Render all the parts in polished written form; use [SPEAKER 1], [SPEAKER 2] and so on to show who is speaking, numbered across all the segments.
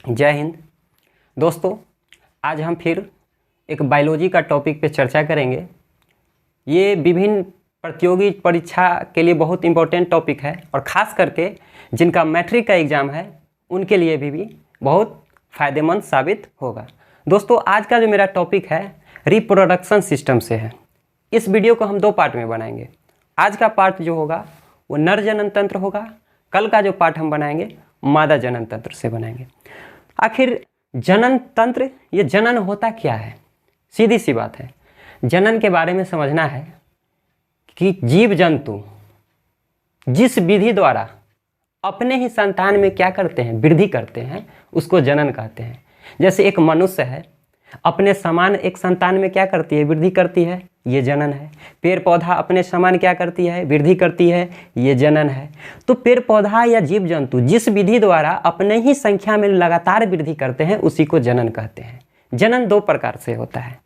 [SPEAKER 1] जय हिंद दोस्तों। आज हम फिर एक बायोलॉजी का टॉपिक पे चर्चा करेंगे। ये विभिन्न प्रतियोगी परीक्षा के लिए बहुत इम्पोर्टेंट टॉपिक है और ख़ास करके जिनका मैट्रिक का एग्ज़ाम है उनके लिए भी बहुत फ़ायदेमंद साबित होगा। दोस्तों, आज का जो मेरा टॉपिक है रिप्रोडक्शन सिस्टम से है। इस वीडियो को हम दो पार्ट में बनाएंगे। आज का पार्ट जो होगा वो नर जनन तंत्र होगा, कल का जो पार्ट हम बनाएंगे मादा जनन तंत्र से बनाएंगे। आखिर जनन तंत्र, ये जनन होता क्या है? सीधी सी बात है, जनन के बारे में समझना है कि जीव जंतु जिस विधि द्वारा अपने ही संतान में क्या करते हैं, वृद्धि करते हैं, उसको जनन कहते हैं। जैसे एक मनुष्य है, अपने समान एक संतान में क्या करती है, वृद्धि करती है, ये जनन है। पेड़ पौधा अपने समान क्या करती है, वृद्धि करती है, ये जनन है। तो पेड़ पौधा या जीव जंतु जिस विधि द्वारा अपने ही संख्या में लगातार वृद्धि करते हैं उसी को जनन कहते हैं। जनन दो प्रकार से होता है,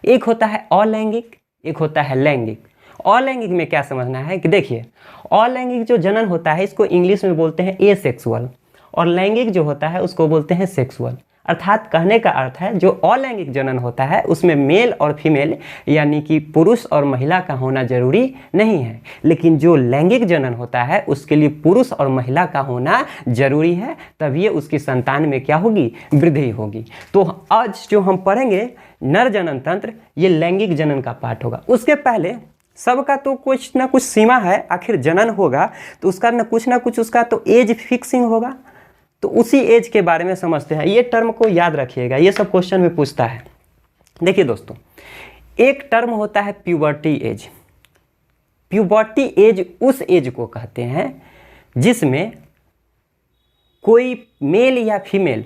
[SPEAKER 1] एक होता है अलैंगिक, एक होता है लैंगिक। अलैंगिक में क्या समझना है कि देखिए, अलैंगिक जो जनन होता है इसको इंग्लिश में बोलते हैं एसेक्सुअल, और लैंगिक जो होता है उसको बोलते हैं सेक्सुअल। अर्थात कहने का अर्थ है जो अलैंगिक जनन होता है उसमें मेल और फीमेल यानी कि पुरुष और महिला का होना जरूरी नहीं है, लेकिन जो लैंगिक जनन होता है उसके लिए पुरुष और महिला का होना जरूरी है, तभी उसकी संतान में क्या होगी, वृद्धि होगी। तो आज जो हम पढ़ेंगे नर जनन तंत्र, ये लैंगिक जनन का पार्ट होगा। उसके पहले सबका तो कुछ ना कुछ सीमा है, आखिर जनन होगा तो उसका ना कुछ उसका तो एज फिक्सिंग होगा। तो उसी एज के बारे में समझते हैं। ये टर्म को याद रखिएगा, ये सब क्वेश्चन में पूछता है। देखिए दोस्तों, एक टर्म होता है प्यूबर्टी एज। प्यूबर्टी एज उस एज को कहते हैं जिसमें कोई मेल या फीमेल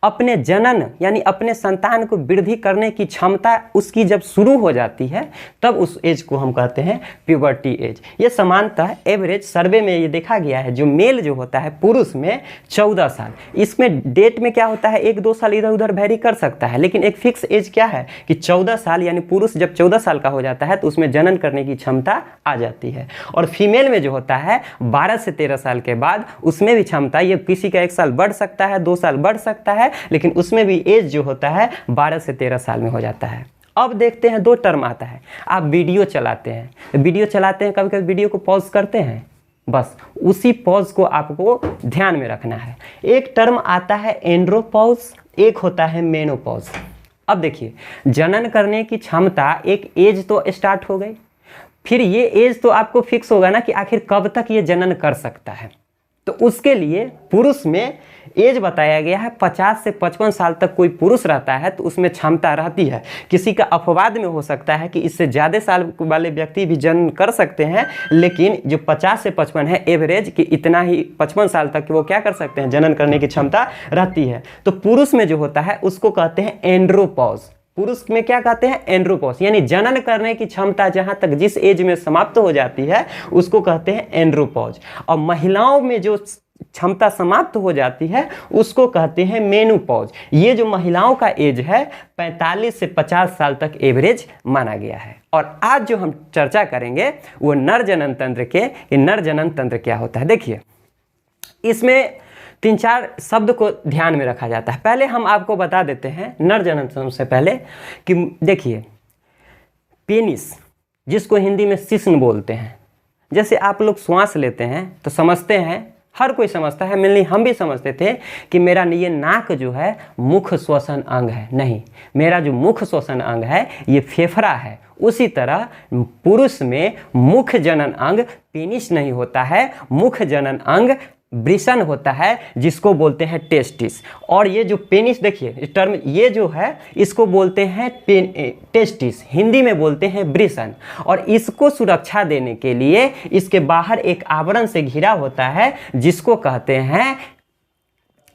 [SPEAKER 1] अपने जनन यानी अपने संतान को वृद्धि करने की क्षमता उसकी जब शुरू हो जाती है तब उस एज को हम कहते हैं प्यूबर्टी एज। ये सामान्यतः एवरेज सर्वे में ये देखा गया है, जो मेल जो होता है पुरुष में 14 साल, इसमें डेट में क्या होता है 1-2 साल इधर उधर वेरी कर सकता है, लेकिन एक फिक्स एज क्या है कि 14 साल, यानी पुरुष जब 14 साल का हो जाता है तो उसमें जनन करने की क्षमता आ जाती है। और फीमेल में जो होता है 12 से 13 साल के बाद उसमें भी क्षमता, ये किसी का 1 साल बढ़ सकता है, 2 साल बढ़ सकता है, लेकिन उसमें भी एज जो होता है 12 से 13 साल में हो जाता है। अब देखते हैं, दो टर्म आता है। आप वीडियो चलाते हैं, कभी कभी वीडियो को पॉज करते हैं, बस उसी पॉज को आपको ध्यान में रखना है। एक टर्म आता है एंड्रोपॉज, एक होता है मेनोपॉज। अब देखिए, जनन करने की क्षमता एक एज तो स्टार्ट हो गई, फिर ये एज तो आपको फिक्स होगा ना कि आखिर कब तक ये जनन कर सकता है। तो उसके लिए पुरुष में एज बताया गया है 50 से 55 साल तक कोई पुरुष रहता है तो उसमें क्षमता रहती है। किसी का अपवाद में हो सकता है कि इससे ज़्यादा साल वाले व्यक्ति भी जन्म कर सकते हैं, लेकिन जो 50 से 55 है एवरेज कि इतना ही 55 साल तक वो क्या कर सकते हैं, जनन करने की क्षमता रहती है। तो पुरुष में जो होता है उसको कहते हैं एंड्रोपॉज। पुरुष में क्या कहते हैं, एंड्रोपॉज, यानी जनन करने की क्षमता जहां तक जिस एज में समाप्त हो जाती है उसको कहते हैं एंड्रोपॉज। और महिलाओं में जो क्षमता समाप्त हो जाती है उसको कहते हैं मेनोपॉज। ये जो महिलाओं का एज है 45 से 50 साल तक एवरेज माना गया है। और आज जो हम चर्चा करेंगे वो नर जनन तंत्र के, नर जनन तंत्र क्या होता है। देखिए, इसमें 3-4 शब्द को ध्यान में रखा जाता है। पहले हम आपको बता देते हैं नर जनन तंत्र से पहले कि देखिए, पेनिस जिसको हिंदी में शिश्न बोलते हैं, जैसे आप लोग श्वास लेते हैं तो समझते हैं, हर कोई समझता है, मेनली हम भी समझते थे कि मेरा ये नाक जो है मुख्य श्वसन अंग है। नहीं, मेरा जो मुख्य श्वसन अंग है ये फेफड़ा है। उसी तरह पुरुष में मुख्य जनन अंग पेनिस नहीं होता है, मुख्य जनन अंग वृषण होता है जिसको बोलते हैं टेस्टिस। और ये जो पेनिस, देखिए टर्म ये जो है इसको बोलते हैं टेस्टिस, हिंदी में बोलते हैं वृषण। और इसको सुरक्षा देने के लिए इसके बाहर एक आवरण से घिरा होता है जिसको कहते हैं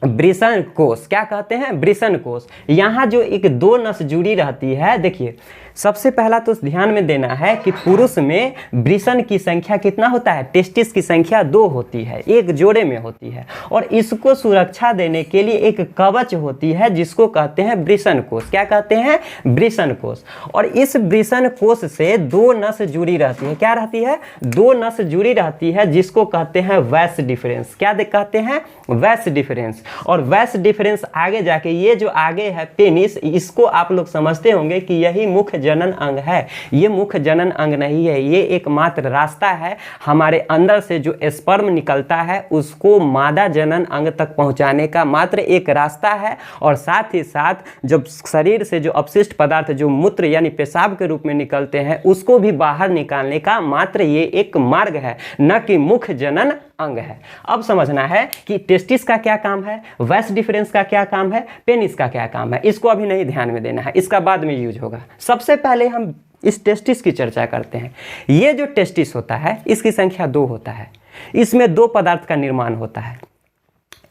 [SPEAKER 1] वृषण कोष। क्या कहते हैं, वृषण कोष। यहाँ जो एक 2 नस जुड़ी रहती है, देखिए सबसे पहला तो ध्यान में देना है कि पुरुष में वृषण की संख्या कितना होता है, टेस्टिस की संख्या 2 होती है, एक जोड़े में होती है, और इसको सुरक्षा देने के लिए एक कवच होती है जिसको कहते हैं वृषण कोष। क्या कहते हैं? वृषण कोष। और इस वृषण कोष से 2 नस जुड़ी रहती है। क्या रहती है? 2 नस जुड़ी रहती है जिसको कहते हैं वैस डिफरेंस। क्या कहते हैं? वैस डिफरेंस। और वैस डिफरेंस आगे जाके ये जो आगे है पेनिस, इसको आप लोग समझते होंगे कि यही मुख्य जनन अंग है। ये मुख्य जनन अंग नहीं है, ये एकमात्र रास्ता है हमारे अंदर से जो स्पर्म निकलता है उसको मादा जनन अंग तक पहुंचाने का, मात्र एक रास्ता है। और साथ ही साथ जब शरीर से जो अपशिष्ट पदार्थ जो मूत्र यानी पेशाब के रूप में निकलते हैं उसको भी बाहर निकालने का मात्र ये एक मार्ग है, न कि मुख्य जनन अंग है। अब समझना है कि टेस्टिस का क्या काम है, वैस डिफरेंस का क्या काम है, पेनिस का क्या काम है। इसको अभी नहीं ध्यान में देना है, इसका बाद में यूज होगा। सबसे पहले हम इस टेस्टिस की चर्चा करते हैं। ये जो टेस्टिस होता है इसकी संख्या 2 होता है। इसमें 2 पदार्थ का निर्माण होता है।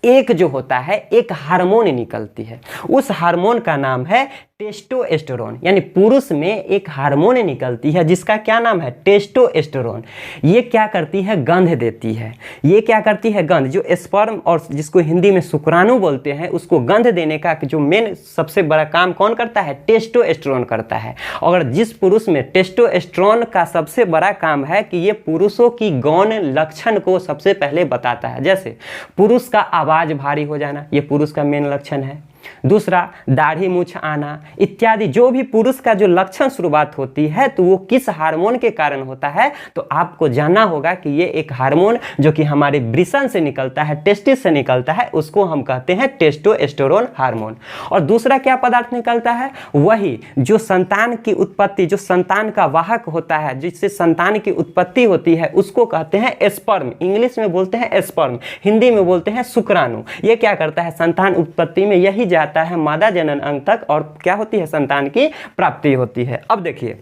[SPEAKER 1] एक जो होता है एक हार्मोन निकलती है, उस हार्मोन का नाम है टेस्टोस्टेरोन। यानी पुरुष में एक हार्मोन निकलती है जिसका क्या नाम है? टेस्टोस्टेरोन। ये क्या करती है? गंध देती है। ये क्या करती है? गंध। जो स्पर्म और जिसको हिंदी में शुक्राणु बोलते हैं उसको गंध देने का जो मेन सबसे बड़ा काम कौन करता है? टेस्टोस्टेरोन करता है। अगर जिस पुरुष में टेस्टोस्टेरोन का सबसे बड़ा काम है कि ये पुरुषों की गौण लक्षण को सबसे पहले बताता है। जैसे पुरुष का आवाज भारी हो जाना, ये पुरुष का मेन लक्षण है। दूसरा, दाढ़ी मूछ आना इत्यादि जो भी पुरुष का जो लक्षण शुरुआत होती है तो वो किस हार्मोन के कारण होता है, तो आपको जानना होगा कि ये एक हार्मोन जो कि हमारे वृषण से निकलता है, टेस्टिस से निकलता है, उसको हम कहते हैं टेस्टोस्टेरोन हार्मोन। और दूसरा क्या पदार्थ निकलता है? वही जो संतान की उत्पत्ति, जो संतान का वाहक होता है, जिससे संतान की उत्पत्ति होती है, उसको कहते हैं स्पर्म। इंग्लिश में बोलते हैं स्पर्म, हिंदी में बोलते हैं शुक्राणु। ये क्या करता है? संतान उत्पत्ति में यही जाता है मादा जनन अंग तक और क्या होती है? संतान की प्राप्ति होती है। अब देखिए,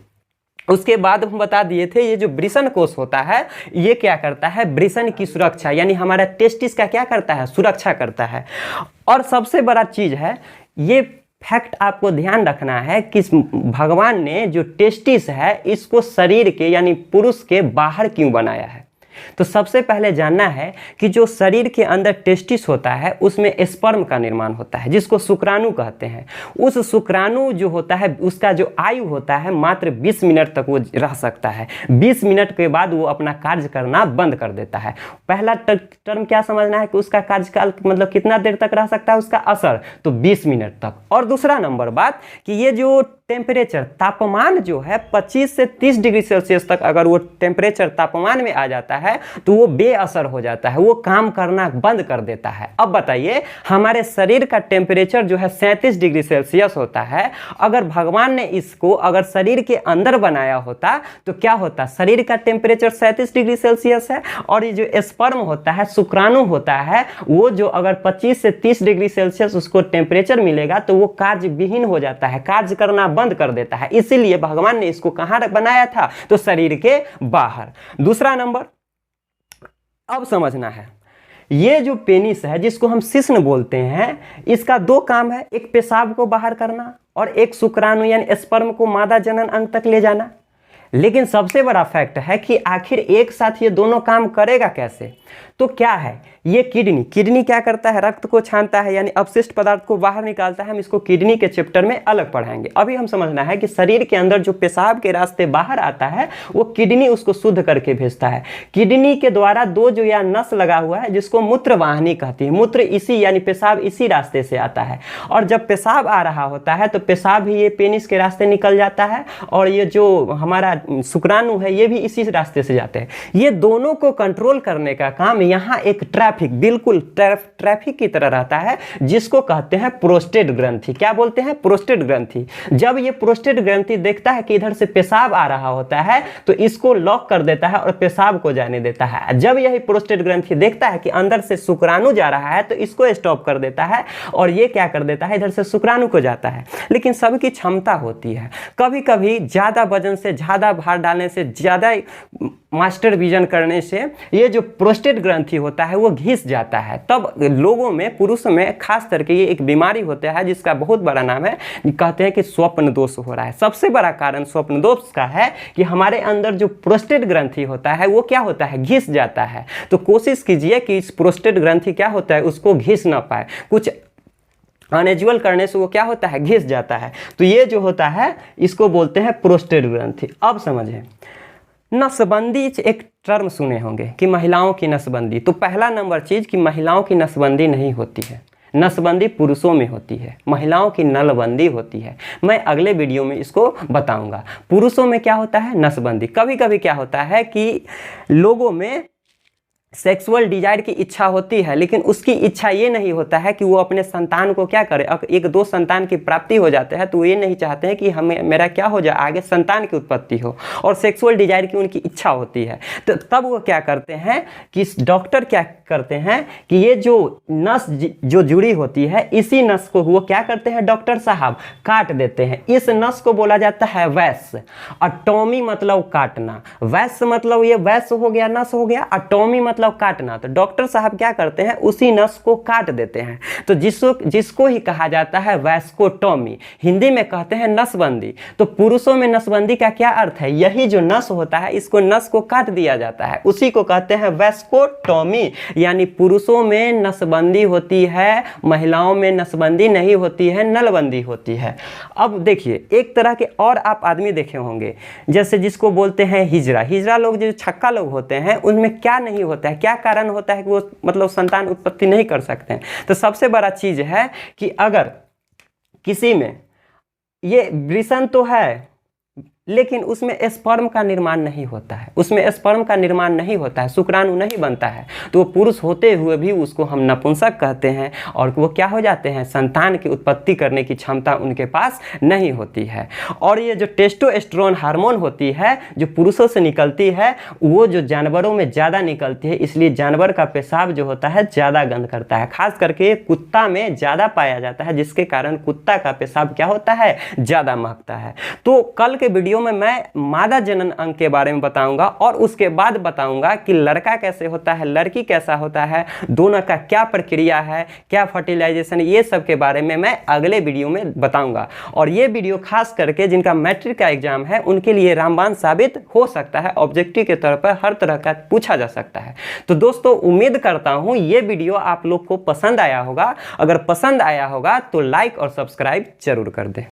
[SPEAKER 1] उसके बाद हम बता दिए थे ये जो वृषण कोष होता है ये क्या करता है? वृषण की सुरक्षा, यानी हमारा टेस्टिस का क्या करता है? सुरक्षा करता है। और सबसे बड़ा चीज है, ये फैक्ट आपको ध्यान रखना है कि भगवान ने जो टेस्टिस है इसको शरीर के यानी पुरुष के बाहर क्यों बनाया है। तो सबसे पहले जानना है कि जो शरीर के अंदर टेस्टिस होता है उसमें स्पर्म का निर्माण होता है जिसको शुक्राणु कहते हैं। उस शुक्राणु जो होता है उसका जो आयु होता है मात्र 20 मिनट तक वो रह सकता है। 20 मिनट के बाद वो अपना कार्य करना बंद कर देता है। पहला टर्म क्या समझना है कि उसका कार्यकाल मतलब कितना देर तक रह सकता है उसका असर, तो 20 मिनट तक। और दूसरा नंबर बात कि ये जो टेम्परेचर तापमान जो है 25 से 30 डिग्री सेल्सियस तक अगर वो टेम्परेचर तापमान में आ जाता है तो वो बेअसर हो जाता है, वो काम करना बंद कर देता है। अब बताइए, हमारे शरीर का टेम्परेचर जो है 37 डिग्री सेल्सियस होता है। अगर भगवान ने इसको अगर शरीर के अंदर बनाया होता तो क्या होता? शरीर का टेम्परेचर 37 डिग्री सेल्सियस है और ये जो स्पर्म होता है, शुक्राणु होता है, वो जो अगर 25 से 30 डिग्री सेल्सियस उसको टेम्परेचर मिलेगा तो वो कार्य विहीन हो जाता है, कार्य करना बंद कर देता है। इसीलिए भगवान ने इसको कहां बनाया था? तो शरीर के बाहर। दूसरा नंबर अब समझना है, ये जो पेनिस है जिसको हम शिश्न बोलते हैं इसका 2 काम है, एक पेशाब को बाहर करना और एक शुक्राणु यानी स्पर्म को मादा जनन अंग तक ले जाना। लेकिन सबसे बड़ा फैक्ट है कि आखिर एक साथ ये दोनों काम करेगा कैसे? तो क्या है ये किडनी क्या करता है? रक्त को छानता है यानी अपशिष्ट पदार्थ को बाहर निकालता है। हम इसको किडनी के चैप्टर में अलग पढ़ाएंगे। अभी हम समझना है कि शरीर के अंदर जो पेशाब के रास्ते बाहर आता है वो किडनी उसको शुद्ध करके भेजता है। किडनी के द्वारा 2 जो या नस लगा हुआ है जिसको मूत्र वाहिनी कहती है। मूत्र इसी यानी पेशाब इसी रास्ते से आता है और जब पेशाब आ रहा होता है तो पेशाब भी ये पेनिस के रास्ते निकल जाता है और ये जो हमारा शुक्राणु है ये भी इसी रास्ते से जाते हैं। ये दोनों को कंट्रोल करने का काम यहाँ एक ट्रैफिक, बिल्कुल ट्रैफिक की तरह रहता है जिसको कहते हैं प्रोस्टेट ग्रंथि। क्या बोलते हैं? प्रोस्टेट ग्रंथि। जब ये प्रोस्टेट ग्रंथि देखता है कि इधर से पेशाब आ रहा होता है तो इसको लॉक कर देता है और पेशाब को जाने देता है। जब यही प्रोस्टेट ग्रंथि देखता है कि अंदर से शुक्राणु जा रहा है तो इसको स्टॉप कर देता है और ये क्या कर देता है? इधर से शुक्राणु को जाता है। लेकिन सबकी क्षमता होती है, कभी कभी ज्यादा वजन से, ज्यादा भार डालने से, ज्यादा मास्टर विजन करने से ये जो प्रोस्टेट ग्रंथि ग्रंथि होता है वो घिस जाता है, तब लोगों में, पुरुषों में खास करके ये एक बीमारी होता है जिसका बहुत बड़ा नाम है, कहते हैं कि स्वप्न दोष हो रहा है। सबसे बड़ा कारण स्वप्न दोष का है कि हमारे अंदर जो प्रोस्टेट ग्रंथि होता है वो क्या होता है, घिस जाता है। तो कोशिश कीजिए कि इस प्रोस्टेट ग्रंथि क्या होता है उसको घिस ना पाए, कुछ अनयूजुअल करने से वो क्या होता है, घिस जाता है। तो ये जो होता है इसको बोलते हैं प्रोस्टेट ग्रंथि। अब समझें, नसबंदी एक टर्म सुने होंगे कि महिलाओं की नसबंदी। तो पहला नंबर चीज़ कि महिलाओं की नसबंदी नहीं होती है, नसबंदी पुरुषों में होती है, महिलाओं की नलबंदी होती है। मैं अगले वीडियो में इसको बताऊंगा। पुरुषों में क्या होता है, नसबंदी। कभी कभी क्या होता है कि लोगों में सेक्सुअल डिजायर की इच्छा होती है, लेकिन उसकी इच्छा ये नहीं होता है कि वो अपने संतान को क्या करे, एक दो संतान की प्राप्ति हो जाते हैं तो वो ये नहीं चाहते हैं कि हमें मेरा क्या हो जाए, आगे संतान की उत्पत्ति हो, और सेक्सुअल डिजायर की उनकी इच्छा होती है। तो तब वो क्या करते हैं कि डॉक्टर क्या करते हैं कि ये जो नस जो जुड़ी होती है, इसी नस को वो क्या करते हैं, डॉक्टर साहब काट देते हैं। इस नस को बोला जाता है वैश्य। अटोमी मतलब काटना, वैश्य मतलब ये वैश्य हो गया, नस हो गया, अटोमी मतलब काटना। तो डॉक्टर साहब क्या करते हैं, उसी नस को काट देते हैं। तो जिसको ही कहा जाता है वैस्कोटोमी, हिंदी में कहते हैं नसबंदी। तो पुरुषों में नसबंदी का क्या अर्थ है, यही जो नस होता है इसको नस को काट दिया जाता है, उसी को कहते हैं वैस्कोटोमी। यानी पुरुषों में नसबंदी होती है, महिलाओं में नसबंदी नहीं होती है, नलबंदी होती है। अब देखिए, एक तरह के और आप आदमी देखे होंगे, जैसे जिसको बोलते हैं हिजड़ा। हिजड़ा लोग जो छक्का लोग होते हैं उनमें क्या नहीं होता है, क्या कारण होता है कि वो मतलब संतान उत्पत्ति नहीं कर सकते हैं। तो सबसे बड़ा चीज है कि अगर किसी में ये वृषण तो है लेकिन उसमें स्पर्म का निर्माण नहीं होता है, उसमें स्पर्म का निर्माण नहीं होता है, शुक्राणु नहीं बनता है, तो वो पुरुष होते हुए भी उसको हम नपुंसक कहते हैं, और वो क्या हो जाते हैं, संतान की उत्पत्ति करने की क्षमता उनके पास नहीं होती है। और ये जो टेस्टोस्टेरोन हार्मोन होती है जो पुरुषों से निकलती है, वो जो जानवरों में ज़्यादा निकलती है, इसलिए जानवर का पेशाब जो होता है ज़्यादा गंध करता है। खास करके कुत्ता में ज़्यादा पाया जाता है, जिसके कारण कुत्ता का पेशाब क्या होता है, ज़्यादा महकता है। तो कल के वीडियो में मैं मादा जनन अंग के बारे में बताऊंगा, और उसके बाद बताऊंगा कि लड़का कैसे होता है, लड़की कैसा होता है, दोनों का क्या प्रक्रिया है, क्या फर्टिलाइजेशन, ये सब के बारे में मैं अगले वीडियो में बताऊंगा। और ये वीडियो खास करके जिनका मैट्रिक का एग्जाम है उनके लिए रामबाण साबित हो सकता है, ऑब्जेक्टिव के तौर पर हर तरह का पूछा जा सकता है। तो दोस्तों, उम्मीद करता हूं ये वीडियो आप लोग को पसंद आया होगा। अगर पसंद आया होगा तो लाइक और सब्सक्राइब जरूर कर दें।